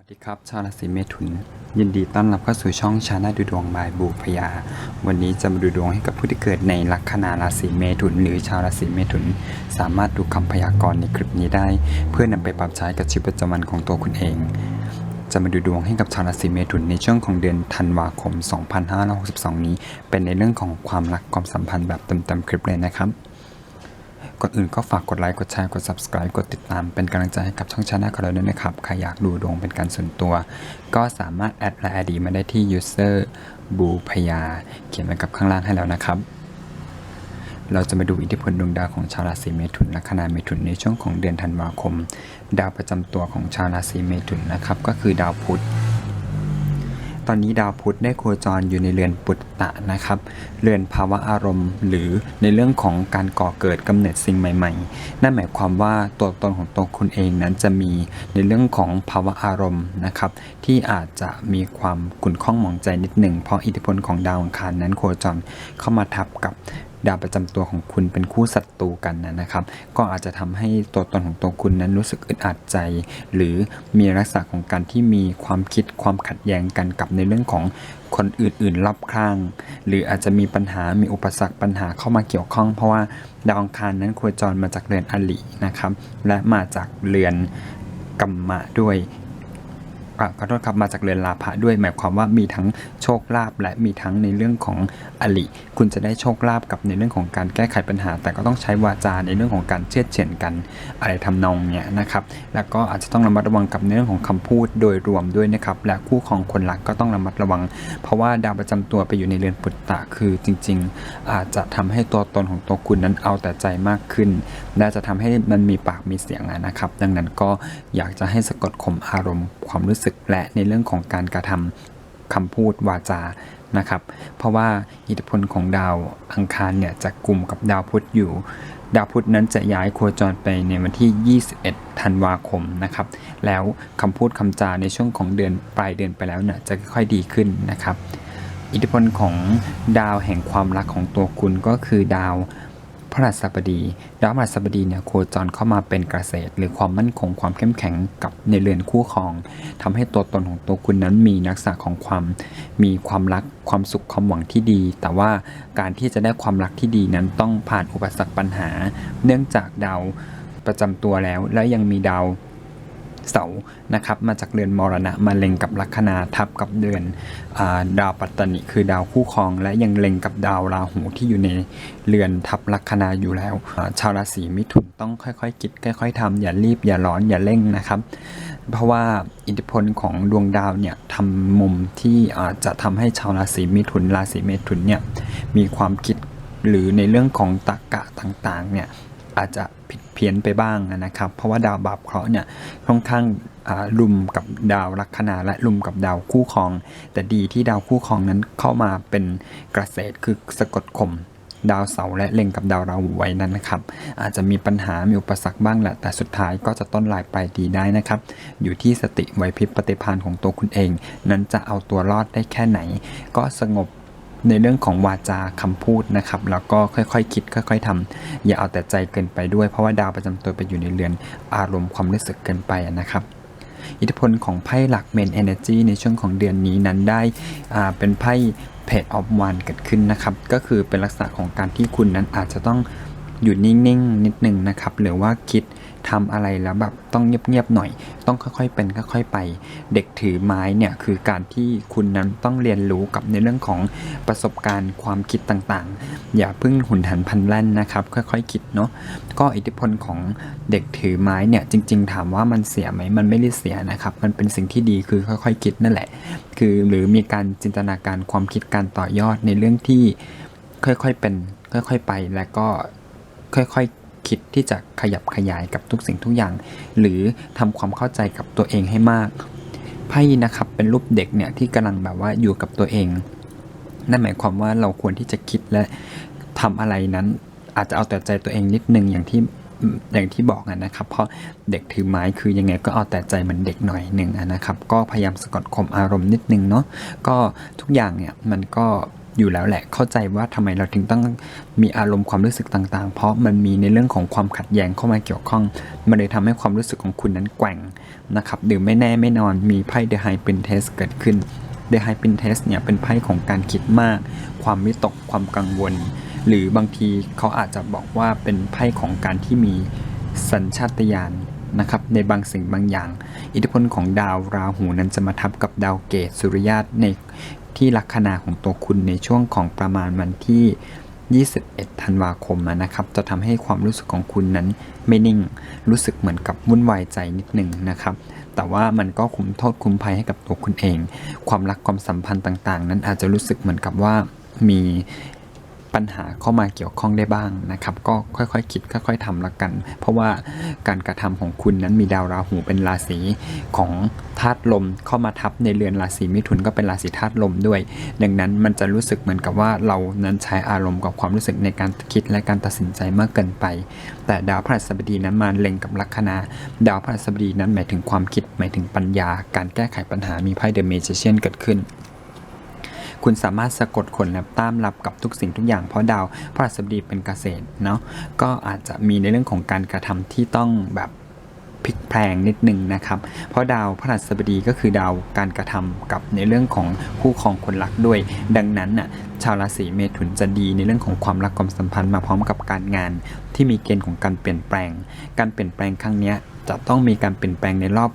วัสดีครับชาวราศีเมถุนยินดีต้อนรับเข้าสู่ช่องชาแนลดูดวงบายบูพยาวันนี้จะมาดูดวงให้กับผู้ที่เกิดในลัคนาราศีเมถุนหรือชาวราศีเมถุนสามารถดูคำพยากรณ์ในคลิปนี้ได้เพื่อนำไปปรับใช้กับชีวิตประจำวันของตัวคุณเองจะมาดูดวงให้กับชาวราศีเมถุนในช่วงของเดือนธันวาคม 2562 นี้เป็นในเรื่องของความรักความสัมพันธ์แบบเต็มๆคลิปเลยนะครับก่อนอื่นก็ฝากกดไลค์กดแชร์กด Subscribe กดติดตามเป็นกำลังใจให้กับช่องชาแนลของเราด้วยนะครับใครอยากดูดวงเป็นการส่วนตัวก็สามารถแอดไลน์ ID มาได้ที่ user บูพยาเขียนไว้กับข้างล่างให้แล้วนะครับเราจะมาดูอิทธิพลดวงดาวของชาวราศีเมถุนลัคนาเมถุนในช่วงของเดือนธันวาคมดาวประจำตัวของชาวราศีเมถุนนะครับก็คือดาวพุธตอนนี้ดาวพุธได้โคจรอยู่ในเรือนปุตตะนะครับเรือนภาวะอารมณ์หรือในเรื่องของการก่อเกิดกำเนิดสิ่งใหม่ๆนั่นหมายความว่าตัวตนของตัวคุณเองนั้นจะมีในเรื่องของภาวะอารมณ์นะครับที่อาจจะมีความขุ่นข้องหมองใจนิดหนึ่งเพราะอิทธิพลของดาวอังคารนั้นโคจรเข้ามาทับกับดาวประจำตัวของคุณเป็นคู่ศัตรูกันนะครับก็อาจจะทำให้ตัวตนของตัวคุณนั้นรู้สึกอึดอัดใจหรือมีลักษณะของการที่มีความคิดความขัดแย้งกันกับในเรื่องของคนอื่นๆรอบข้างหรืออาจจะมีปัญหามีอุปสรรคปัญหาเข้ามาเกี่ยวข้องเพราะว่าดาวอังคารนั้นโคจรมาจากเรือนอรินะครับและมาจากเรือนกัมมะด้วยขอโทษครับมาจากเรือนลาภะด้วยหมายความว่ามีทั้งโชคลาภและมีทั้งในเรื่องของอริคุณจะได้โชคลาภกับในเรื่องของการแก้ไขปัญหาแต่ก็ต้องใช้วาจาในเรื่องของการเชื่อดเฉือนกันอะไรทำนองเนี้ยนะครับแล้วก็อาจจะต้องระมัดระวังกับในเรื่องของคำพูดโดยรวมด้วยนะครับและคู่ของคนรักก็ต้องระมัดระวังเพราะว่าดาวประจำตัวไปอยู่ในเรือนปุตตะคือจริงๆอาจจะทำให้ตัวตนของตัวคุณนั้นเอาแต่ใจมากขึ้นและจะทำให้มันมีปากมีเสียงนะครับดังนั้นก็อยากจะให้สะกดข่มอารมณ์ความรู้สึกและในเรื่องของการกระทำคำพูดวาจานะครับเพราะว่าอิทธิพลของดาวอังคารเนี่ยจะกลุ่มกับดาวพุธอยู่ดาวพุธนั้นจะย้ายโคจรไปในวันที่21ธันวาคมนะครับแล้วคำพูดคำจาในช่วงของเดือนปลายเดือนไปแล้วเนี่ยจะค่อยๆดีขึ้นนะครับอิทธิพลของดาวแห่งความรักของตัวคุณก็คือดาวพฤหัสบดีดาวพฤหัสบดีเนี่ยโคจรเข้ามาเป็นเกษตรหรือความมั่นคงความเข้มแข็งกับในเรือนคู่ครองทำให้ตัวตนของตัวคุณนั้นมีลักษณะของมีความรักความสุขความหวังที่ดีแต่ว่าการที่จะได้ความรักที่ดีนั้นต้องผ่านอุปสรรคปัญหาเนื่องจากดาวประจำตัวแล้วและยังมีดาวเสาร์นะครับมาจากเรือนมรณะมาเล็งกับลัคนาทับกับเดือนดาวปัตตนิคือดาวคู่ครองและยังเล็งกับดาวราหูที่อยู่ในเรือนทับลัคนาอยู่แล้วชาวราศีมิถุนต้องค่อยๆคิดค่อยๆทำอย่ารีบอย่าร้อนอย่าเร่งนะครับเพราะว่าอิทธิพลของดวงดาวเนี่ยทำมุมที่อาจจะทำให้ชาวราศีมิถุนเนี่ยมีความคิดหรือในเรื่องของตรรกะต่างๆเนี่ยอาจจะผิดเพี้ยนไปบ้างนะครับเพราะว่าดาวบาปเคราะห์เนี่ยค่อนข้างลุมกับดาวลัคนาและลุมกับดาวคู่ครองแต่ดีที่ดาวคู่ครองนั้นเข้ามาเป็นเกษตรคือสะกดข่มดาวเสาร์และเล็งกับดาวราหูไว้นั้นนะครับอาจจะมีปัญหามีอุปสรรคบ้างแหละแต่สุดท้ายก็จะต้นลายปลายดีได้นะครับอยู่ที่สติไหวพริบปฏิภาณของตัวคุณเองนั้นจะเอาตัวรอดได้แค่ไหนก็สงบในเรื่องของวาจาคำพูดนะครับแล้วก็ค่อยๆคิดค่อยๆทำอย่าเอาแต่ใจเกินไปด้วยเพราะว่าดาวประจำตัวไปอยู่ในเรือนอารมณ์ความรู้สึกเกินไปนะครับอิทธิพลของไพ่หลักเมนเอเนจีในช่วงของเดือนนี้นั้นได้เป็นไพ่เพจออฟวันเกิดขึ้นนะครับก็คือเป็นลักษณะของการที่คุณนั้นอาจจะต้องอยู่นิ่งๆนิดนึงนะครับหรือว่าคิดทำอะไรแล้วแบบต้องเงียบๆหน่อยต้องค่อยๆเป็นค่อยๆไปเด็กถือไม้เนี่ยคือการที่คุณนั้นต้องเรียนรู้กับในเรื่องของประสบการณ์ความคิดต่างๆอย่าเพิ่งหุนหันพลันแล่นนะครับค่อยๆคิดเนาะก็อิทธิพลของเด็กถือไม้เนี่ยจริงๆถามว่ามันเสียไหมมันไม่ได้เสียนะครับมันเป็นสิ่งที่ดีคือค่อยๆคิดนั่นแหละคือหรือมีการจินตนาการความคิดการต่อยอดในเรื่องที่ค่อยๆเป็นค่อยๆไปและก็ค่อยๆคิดที่จะขยับขยายกับทุกสิ่งทุกอย่างหรือทำความเข้าใจกับตัวเองให้มากไพ่นะครับเป็นรูปเด็กเนี่ยที่กำลังแบบว่าอยู่กับตัวเองนั่นหมายความว่าเราควรที่จะคิดและทำอะไรนั้นอาจจะเอาแต่ใจตัวเองนิดนึงอย่างที่บอกนะครับเพราะเด็กถือไม้คือยังไงก็เอาแต่ใจเหมือนเด็กหน่อยหนึ่งนะครับก็พยายามสะกดข่มอารมณ์นิดนึงเนาะก็ทุกอย่างเนี่ยมันก็ อยู่แล้วแหละเข้าใจว่าทำไมเราถึงต้องมีอารมณ์ความรู้สึกต่างๆเพราะมันมีในเรื่องของความขัดแย้งเข้ามาเกี่ยวข้องมันเลยทำให้ความรู้สึกของคุณนั้นแกว่งนะครับหรือไม่แน่ไม่นอนมีไพ่ The High Princess เกิดขึ้น The High Princess เนี่ยเป็นไพ่ของการคิดมากความวิตกความกังวลหรือบางทีเขาอาจจะบอกว่าเป็นไพ่ของการที่มีสัญชาตญาณนะครับในบางสิ่งบางอย่างอิทธิพลของดาวราหูนั้นจะมาทับกับดาวเกตสุริยะในที่ลัคนาของตัวคุณในช่วงของประมาณวันที่21ธันวาคมนะครับจะทำให้ความรู้สึกของคุณนั้นไม่นิ่งรู้สึกเหมือนกับวุ่นวายใจนิดหนึ่งนะครับแต่ว่ามันก็คุ้มโทษคุ้มภัยให้กับตัวคุณเองความรักความสัมพันธ์ต่างๆนั้นอาจจะรู้สึกเหมือนกับว่ามีปัญหาเข้ามาเกี่ยวข้องได้บ้างนะครับก็ค่อยๆคิดค่อยๆทำละกันเพราะว่าการกระทำของคุณนั้นมีดาวราหูเป็นราศีของธาตุลมเข้ามาทับในเรือนราศีมิถุนก็เป็นราศีธาตุลมด้วยดังนั้นมันจะรู้สึกเหมือนกับว่าเรานั้นใช้อารมณ์กับความรู้สึกในการคิดและการตัดสินใจมากเกินไปแต่ดาวพฤหัสบดีนั้นมาเล็งกับลัคนาดาวพฤหัสบดีนั้นหมายถึงความคิดหมายถึงปัญญาการแก้ไขปัญหามีไพ่เดอะเมจิเชียนเกิดขึ้นคุณสามารถสะกดคนและต้านรับกับทุกสิ่งทุกอย่างเพราะดาวพฤหัสบดีเป็นเกษตรเนาะก็อาจจะมีในเรื่องของการกระทำที่ต้องแบบพลิกแพลงนิดนึงนะครับเพราะดาวพฤหัสบดีก็คือดาวการกระทำกับในเรื่องของคู่ครองคนรักด้วยดังนั้นน่ะชาวราศีเมถุนจะดีในเรื่องของความรักความสัมพันธ์มาพร้อมกับการงานที่มีเกณฑ์ของการเปลี่ยนแปลงการเปลี่ยนแปลงครั้งนี้จะต้องมีการเปลี่ยนแปลงในรอบ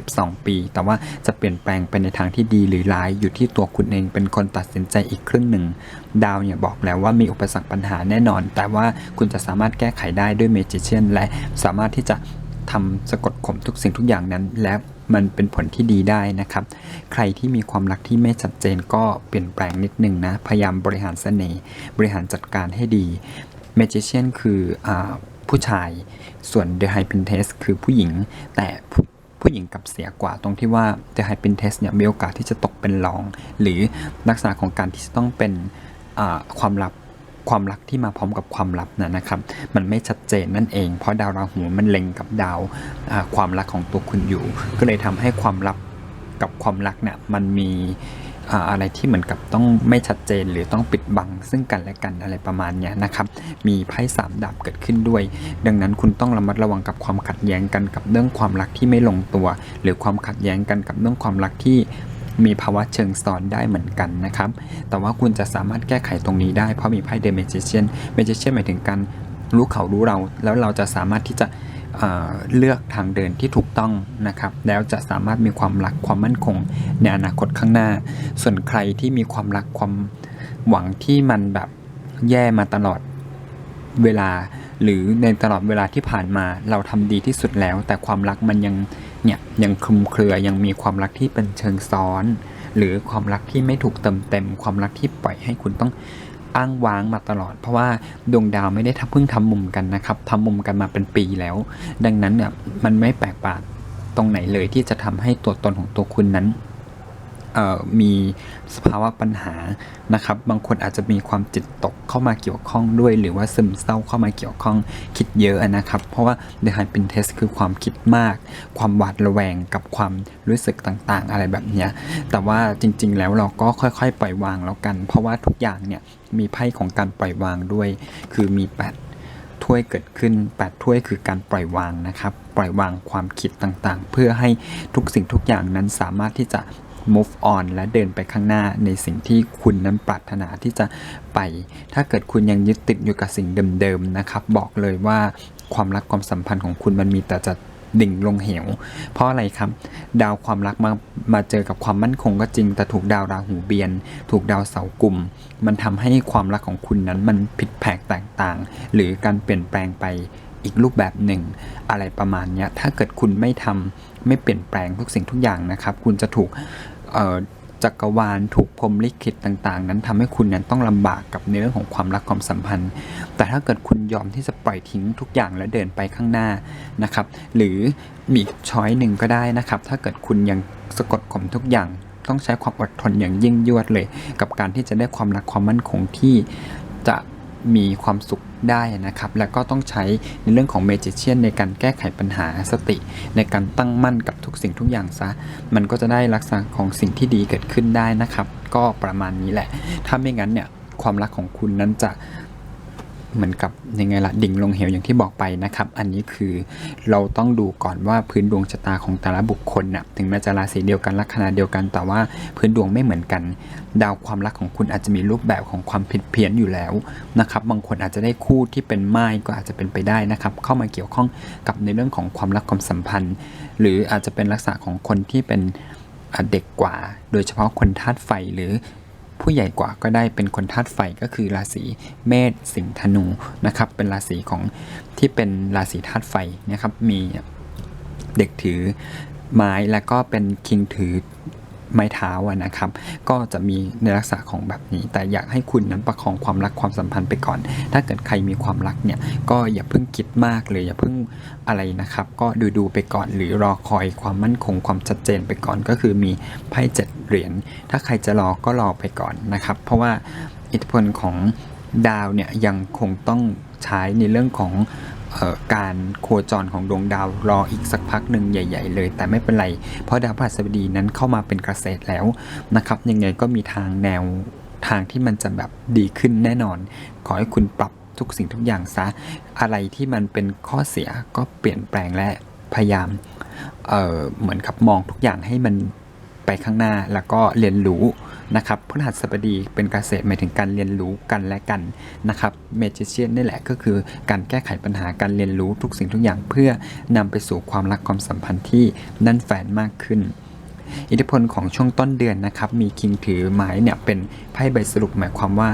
12 ปีแต่ว่าจะเปลี่ยนแปลงไปในทางที่ดีหรือร้ายอยู่ที่ตัวคุณเองเป็นคนตัดสินใจอีกครึ่งหนึ่งดาวเนี่ยบอกแล้วว่ามีอุปสรรคปัญหาแน่นอนแต่ว่าคุณจะสามารถแก้ไขได้ด้วยเมจิเชียนและสามารถที่จะทำสะกดข่มทุกสิ่งทุกอย่างนั้นและมันเป็นผลที่ดีได้นะครับใครที่มีความรักที่ไม่ชัดเจนก็เปลี่ยนแปลงนิดนึงนะพยายามบริหารเสน่ห์บริหารจัดการให้ดีเมจิเชียนคือผู้ชายส่วน The High Princess คือผู้หญิงแต่ผู้หญิงกับเสียกว่าตรงที่ว่า The High Princess เนี่ยมีโอกาสที่จะตกเป็นรองหรือลักษณะของการที่จะต้องเป็นความรักที่มาพร้อมกับความลับนะครับมันไม่ชัดเจนนั่นเองเพราะดาวราหูมันเล็งกับดาวความรักของตัวคุณอยู่ก็เลยทำให้ความลับกับความรักเนี่ยมันมีอะไรที่เหมือนกับต้องไม่ชัดเจนหรือต้องปิดบังซึ่งกันและกันอะไรประมาณเนี้ยนะครับมีไพ่3 ดาบเกิดขึ้นด้วยดังนั้นคุณต้องระมัดระวังกับความขัดแย้งกันกับเรื่องความรักที่ไม่ลงตัวหรือความขัดแย้งกันกับเรื่องความรักที่มีภาวะเชิงซ้อนได้เหมือนกันนะครับแต่ว่าคุณจะสามารถแก้ไขตรงนี้ได้เพราะมีไพ่เดอะเมจิเชียนหมายถึงการรู้เขารู้เราแล้วเราจะสามารถที่จะเลือกทางเดินที่ถูกต้องนะครับแล้วจะสามารถมีความรักความมั่นคงในอนาคตข้างหน้าส่วนใครที่มีความรักความหวังที่มันแบบแย่มาตลอดเวลาหรือในตลอดเวลาที่ผ่านมาเราทำดีที่สุดแล้วแต่ความรักมันยังคลุมเครือยังมีความรักที่เป็นเชิงซ้อนหรือความรักที่ไม่ถูกเต็มความรักที่ปล่อยให้คุณต้องอ้างว้างมาตลอดเพราะว่าดวงดาวไม่ได้เพิ่งทำมุมกันนะครับทำมุมกันมาเป็นปีแล้วดังนั้นเนี่ยมันไม่แปลกประหลาดตรงไหนเลยที่จะทำให้ตัวตนของตัวคุณนั้นมีสภาวะปัญหานะครับบางคนอาจจะมีความจิตตกเข้ามาเกี่ยวข้องด้วยหรือว่าซึมเศร้าเข้ามาเกี่ยวข้องคิดเยอะนะครับเพราะว่า The High Princess คือความคิดมากความหวาดระแวงกับความรู้สึกต่างๆอะไรแบบนี้แต่ว่าจริงๆแล้วเราก็ค่อยๆปล่อยวางแล้วกันเพราะว่าทุกอย่างเนี่ยมีไพ่ของการปล่อยวางด้วยคือมี8 ถ้วยเกิดขึ้น8 ถ้วยคือการปล่อยวางนะครับปล่อยวางความคิดต่างๆเพื่อให้ทุกสิ่งทุกอย่างนั้นสามารถที่จะmove on และเดินไปข้างหน้าในสิ่งที่คุณนั้นปรารถนาที่จะไปถ้าเกิดคุณยังยึดติดอยู่กับสิ่งเดิมๆนะครับบอกเลยว่าความรักความสัมพันธ์ของคุณมันมีแต่จะดิ่งลงเหวเพราะอะไรครับดาวความรักมาเจอกับความมั่นคงก็จริงแต่ถูกดาวราหูเบียนถูกดาวเสาร์กุมมันทำให้ความรักของคุณนั้นมันผิดแผกแตกต่างหรือการเปลี่ยนแปลงไปอีกรูปแบบหนึ่งอะไรประมาณนี้ถ้าเกิดคุณไม่เปลี่ยนแปลงทุกสิ่งทุกอย่างนะครับคุณจะถูกจักรวาลถูกพรหมลิขิตต่างๆนั้นทำให้คุณนั้นต้องลำบากกับในเรื่องของความรักความสัมพันธ์แต่ถ้าเกิดคุณยอมที่จะปล่อยทิ้งทุกอย่างและเดินไปข้างหน้านะครับหรือมีช้อยหนึ่งก็ได้นะครับถ้าเกิดคุณยังสะกดข่มทุกอย่างต้องใช้ความอดทนอย่างยิ่งยวดเลยกับการที่จะได้ความรักความมั่นคงที่จะมีความสุขได้นะครับแล้วก็ต้องใช้ในเรื่องของเมจิเชียนในการแก้ไขปัญหาสติในการตั้งมั่นกับทุกสิ่งทุกอย่างซะมันก็จะได้ลักษณะของสิ่งที่ดีเกิดขึ้นได้นะครับก็ประมาณนี้แหละถ้าไม่งั้นเนี่ย ความรักของคุณนั้นจะเหมือนกับยังไงล่ะดิ่งลงเหวอย่างที่บอกไปนะครับอันนี้คือเราต้องดูก่อนว่าพื้นดวงชะตาของแต่ละบุคคลน่ะถึงแม้จะราศีเดียวกันลัคนาเดียวกันแต่ว่าพื้นดวงไม่เหมือนกันดาวความรักของคุณอาจจะมีรูปแบบของความผิดเพี้ยนอยู่แล้วนะครับบางคนอาจจะได้คู่ที่เป็นม่ายก็อาจจะเป็นไปได้นะครับเข้ามาเกี่ยวข้องกับในเรื่องของความรักความสัมพันธ์หรืออาจจะเป็นลักษณะของคนที่เป็นเด็กกว่าโดยเฉพาะคนธาตุไฟหรือผู้ใหญ่กว่าก็ได้เป็นคนธาตุไฟก็คือราศีเมษสิงห์ธนูนะครับเป็นราศีของที่เป็นราศีธาตุไฟนะครับมีเด็กถือไม้แล้วก็เป็นคิงถือไม้เท้านะครับก็จะมีในลักษณะของแบบนี้แต่อยากให้คุณนั้นประคองความรักความสัมพันธ์ไปก่อนถ้าเกิดใครมีความรักเนี่ยก็อย่าเพิ่งคิดมากเลยอย่าเพิ่งอะไรนะครับก็ดูไปก่อนหรือรอคอยความมั่นคงความชัดเจนไปก่อนก็คือมีไพ่7 เหรียญถ้าใครจะรอก็รอไปก่อนนะครับเพราะว่าอิทธิพลของดาวเนี่ยยังคงต้องใช้ในเรื่องของการโคจรของดวงดาวรออีกสักพักหนึ่งใหญ่ๆเลยแต่ไม่เป็นไรเพราะดาวพฤหัสบดีนั้นเข้ามาเป็นเกษตรแล้วนะครับยังไงก็มีแนวทางที่มันจะแบบดีขึ้นแน่นอนขอให้คุณปรับทุกสิ่งทุกอย่างซะอะไรที่มันเป็นข้อเสียก็เปลี่ยนแปลงและพยายามเหมือนกับมองทุกอย่างให้มันไปข้างหน้าแล้วก็เรียนรู้นะครับพฤหัสบดีเป็นเกษตรหมายถึงการเรียนรู้กันและกันนะครับเมจิเชียนนี่แหละก็คือการแก้ไขปัญหาการเรียนรู้ทุกสิ่งทุกอย่างเพื่อนำไปสู่ความรักความสัมพันธ์ที่แน่นแฟนมากขึ้นอิทธิพลของช่วงต้นเดือนนะครับมีคิงถือไม้เนี่ยเป็นไพ่ใบสรุปหมายความว่า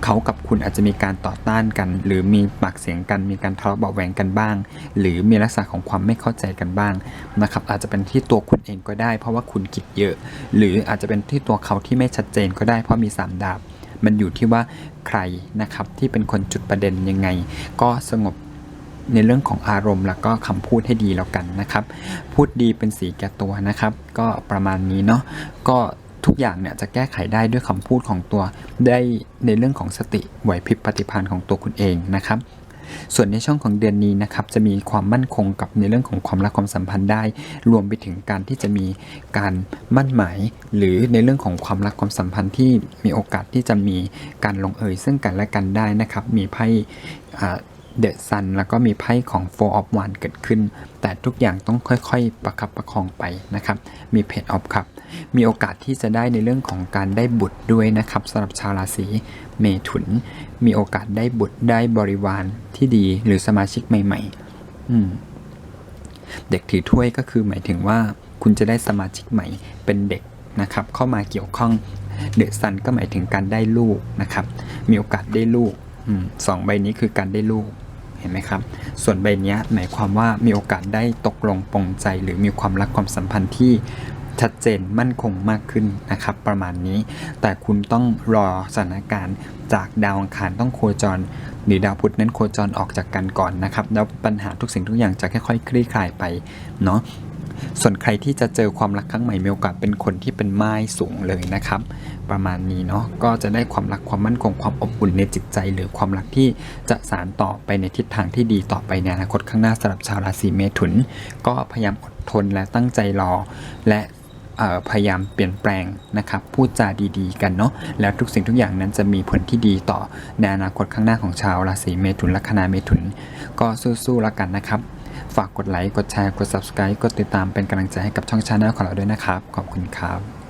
เขากับคุณอาจจะมีการต่อต้านกันหรือมีปากเสียงกันมีการทะเลาะเบาะแหวงกันบ้างหรือมีลักษณะของความไม่เข้าใจกันบ้างนะครับอาจจะเป็นที่ตัวคุณเองก็ได้เพราะว่าคุณคิดเยอะหรืออาจจะเป็นที่ตัวเขาที่ไม่ชัดเจนก็ได้เพราะมี3 ดาบมันอยู่ที่ว่าใครนะครับที่เป็นคนจุดประเด็นยังไงก็สงบในเรื่องของอารมณ์แล้วก็คำพูดให้ดีแล้วกันนะครับพูดดีเป็นสีแก่ตัวนะครับก็ประมาณนี้เนาะก็ทุกอย่างเนี่ยจะแก้ไขได้ด้วยคำพูดของตัวได้ในเรื่องของสติไหวพริบปฏิภาณของตัวคุณเองนะครับส่วนในช่องของเดือนนี้นะครับจะมีความมั่นคงกับในเรื่องของความรักความสัมพันธ์ได้รวมไปถึงการที่จะมีการมั่นหมายหรือในเรื่องของความรักความสัมพันธ์ที่มีโอกาสที่จะมีการลงเอยซึ่งกันและกันได้นะครับมีไพ่เดอะซันแล้วก็มีไพ่ของ Four of Wands เกิดขึ้นแต่ทุกอย่างต้องค่อยๆประคับประคองไปนะครับมีเพจออฟครับมีโอกาสที่จะได้ในเรื่องของการได้บุตรด้วยนะครับสำหรับชาวราศีเมถุนมีโอกาสได้บุตรได้บริวารที่ดีหรือสมาชิกใหม่ๆเด็กถือถ้วยก็คือหมายถึงว่าคุณจะได้สมาชิกใหม่เป็นเด็กนะครับเข้ามาเกี่ยวข้องเดอะซันก็หมายถึงการได้ลูกนะครับมีโอกาสได้ลูก2 ใบนี้คือการได้ลูกเห็นไหมครับส่วนใบนี้หมายความว่ามีโอกาสได้ตกลงปลงใจหรือมีความรักความสัมพันธ์ที่ชัดเจนมั่นคงมากขึ้นนะครับประมาณนี้แต่คุณต้องรอสถานการณ์จากดาวอังคารต้องโคจรหรือดาวพุธนั้นโคจรออกจากกันก่อนนะครับแล้วปัญหาทุกสิ่งทุกอย่างจะค่อยๆคลี่คลายไปเนาะส่วนใครที่จะเจอความรักครั้งใหม่มีโอกาสเป็นคนที่เป็นม่ายสูงเลยนะครับประมาณนี้เนาะก็จะได้ความรักความมั่นคงความอบอุ่นในจิตใจหรือความรักที่จะสานต่อไปในทิศทางที่ดีต่อไปในอนาคตข้างหน้าสำหรับชาวราศีเมถุนก็พยายามอดทนและตั้งใจรอและพยายามเปลี่ยนแปลงนะครับพูดจาดีๆกันเนาะแล้วทุกสิ่งทุกอย่างนั้นจะมีผลที่ดีต่อในอนาคตข้างหน้าของชาวราศีเมถุนลัคนาเมถุนก็สู้ๆแล้วกันนะครับฝากกดไลค์กดแชร์กด Subscribe กดติดตามเป็นกำลังใจให้กับช่อง Channel ของเราด้วยนะครับขอบคุณครับ